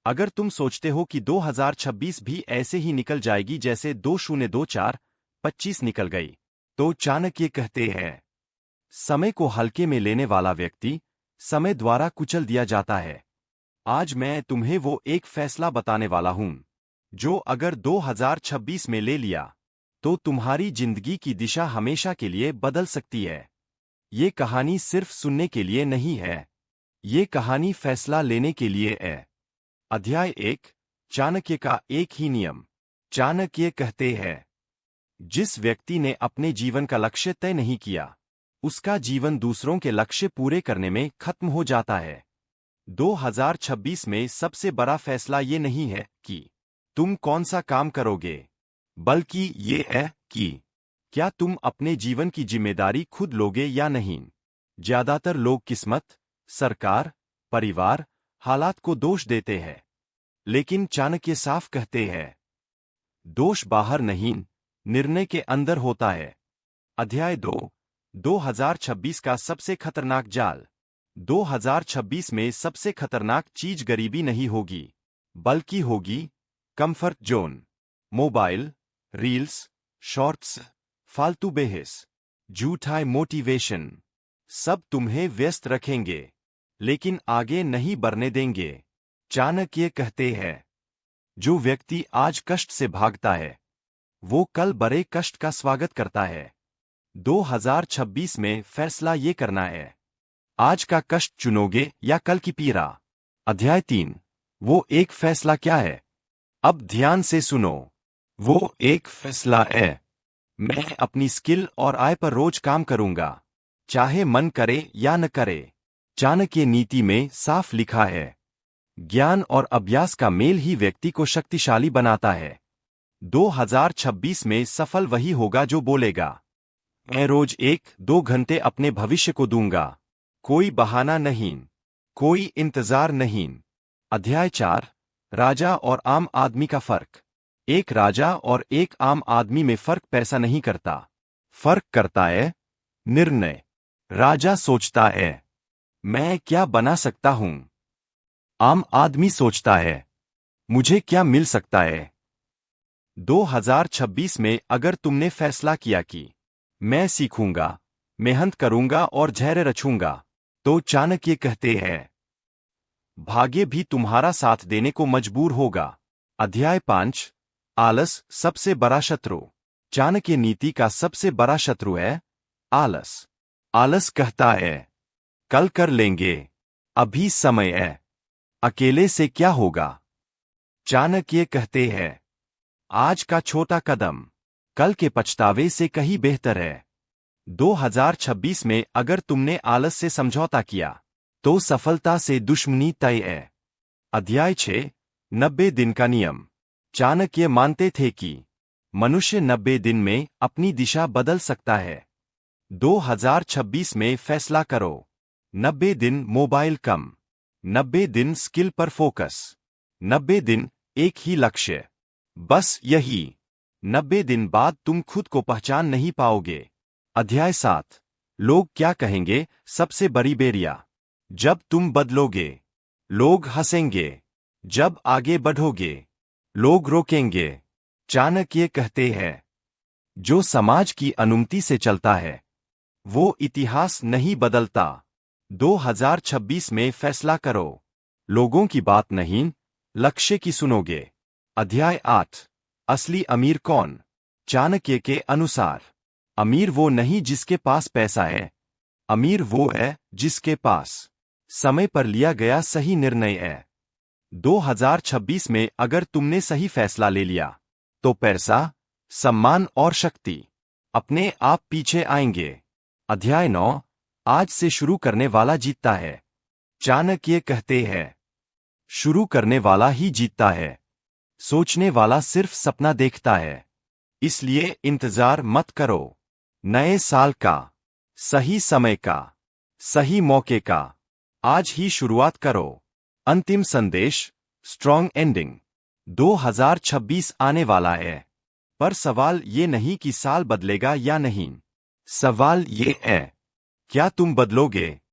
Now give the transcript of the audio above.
अगर तुम सोचते हो कि 2026 भी ऐसे ही निकल जाएगी जैसे 2024-25 निकल गई, तो चाणक्य कहते हैं, समय को हल्के में लेने वाला व्यक्ति समय द्वारा कुचल दिया जाता है। आज मैं तुम्हें वो एक फैसला बताने वाला हूं, जो अगर 2026 में ले लिया, तो तुम्हारी जिंदगी की दिशा हमेशा के लिए बदल सकती है। ये कहानी सिर्फ सुनने के लिए नहीं है, ये कहानी फैसला लेने के लिए है। अध्याय 1, चाणक्य का एक ही नियम। चाणक्य कहते हैं, जिस व्यक्ति ने अपने जीवन का लक्ष्य तय नहीं किया, उसका जीवन दूसरों के लक्ष्य पूरे करने में खत्म हो जाता है। 2026 में सबसे बड़ा फैसला ये नहीं है कि तुम कौन सा काम करोगे, बल्कि ये है कि क्या तुम अपने जीवन की जिम्मेदारी खुद लोगे या नहीं। ज्यादातर लोग किस्मत, सरकार, परिवार, हालात को दोष देते हैं, लेकिन चाणक्य साफ कहते हैं, दोष बाहर नहीं, निर्णय के अंदर होता है। अध्याय 2, 2026 का सबसे खतरनाक जाल। 2026 में सबसे खतरनाक चीज गरीबी नहीं होगी, बल्कि होगी comfort zone. Mobile, reels, shorts, फालतू बहस, झूठा मोटिवेशन, सब तुम्हें व्यस्त रखेंगे, लेकिन आगे नहीं बढ़ने देंगे। चाणक्य कहते हैं, जो व्यक्ति आज कष्ट से भागता है, वो कल बड़े कष्ट का स्वागत करता है। 2026 में फैसला ये करना है, आज का कष्ट चुनोगे या कल की पीड़ा। अध्याय 3, वो एक फैसला क्या है। अब ध्यान से सुनो। वो एक फैसला है, मैं अपनी स्किल और आय पर रोज काम करूंगा, चाहे मन करे या न करे। चाणक्य नीति में साफ लिखा है, ज्ञान और अभ्यास का मेल ही व्यक्ति को शक्तिशाली बनाता है। 2026 में सफल वही होगा जो बोलेगा, मैं रोज 1-2 घंटे अपने भविष्य को दूंगा। कोई बहाना नहीं, कोई इंतजार नहीं। अध्याय 4, राजा और आम आदमी का फर्क। एक राजा और एक आम आदमी में फर्क पैसा नहीं करता, फर्क करता है निर्णय। राजा सोचता है, मैं क्या बना सकता हूं। आम आदमी सोचता है, मुझे क्या मिल सकता है। 2026 में अगर तुमने फैसला किया कि मैं सीखूंगा, मेहनत करूंगा और धैर्य रखूंगा, तो चाणक्य कहते हैं, भाग्य भी तुम्हारा साथ देने को मजबूर होगा। अध्याय 5, आलस सबसे बड़ा शत्रु। चाणक्य नीति का सबसे बड़ा शत्रु है आलस। आलस कहता है, कल कर लेंगे, अभी समय है, अकेले से क्या होगा। चाणक्य कहते हैं, आज का छोटा कदम कल के पछतावे से कहीं बेहतर है। 2026 में अगर तुमने आलस से समझौता किया, तो सफलता से दुश्मनी तय है। अध्याय 6, 90 दिन का नियम। चाणक्य मानते थे कि मनुष्य 90 दिन में अपनी दिशा बदल सकता है। 2026 में फैसला करो, 90 दिन मोबाइल कम, 90 दिन स्किल पर फोकस, 90 दिन एक ही लक्ष्य, बस यही। 90 दिन बाद तुम खुद को पहचान नहीं पाओगे। अध्याय 7, लोग क्या कहेंगे सबसे बड़ी बेरिया। जब तुम बदलोगे, लोग हंसेंगे, जब आगे बढ़ोगे, लोग रोकेंगे। चाणक्य कहते हैं, जो समाज की अनुमति से चलता है, वो इतिहास नहीं बदलता। 2026 में फैसला करो, लोगों की बात नहीं, लक्ष्य की सुनोगे। अध्याय 8, असली अमीर कौन। चाणक्य के अनुसार अमीर वो नहीं जिसके पास पैसा है, अमीर वो है जिसके पास समय पर लिया गया सही निर्णय है। 2026 में अगर तुमने सही फैसला ले लिया, तो पैसा, सम्मान और शक्ति अपने आप पीछे आएंगे। अध्याय 9, आज से शुरू करने वाला जीतता है। चाणक्य कहते हैं, शुरू करने वाला ही जीतता है, सोचने वाला सिर्फ सपना देखता है। इसलिए इंतजार मत करो नए साल का, सही समय का, सही मौके का, आज ही शुरुआत करो। अंतिम संदेश, स्ट्रॉन्ग एंडिंग। 2026 आने वाला है, पर सवाल ये नहीं कि साल बदलेगा या नहीं। सवाल ये है, क्या तुम बदलोगे।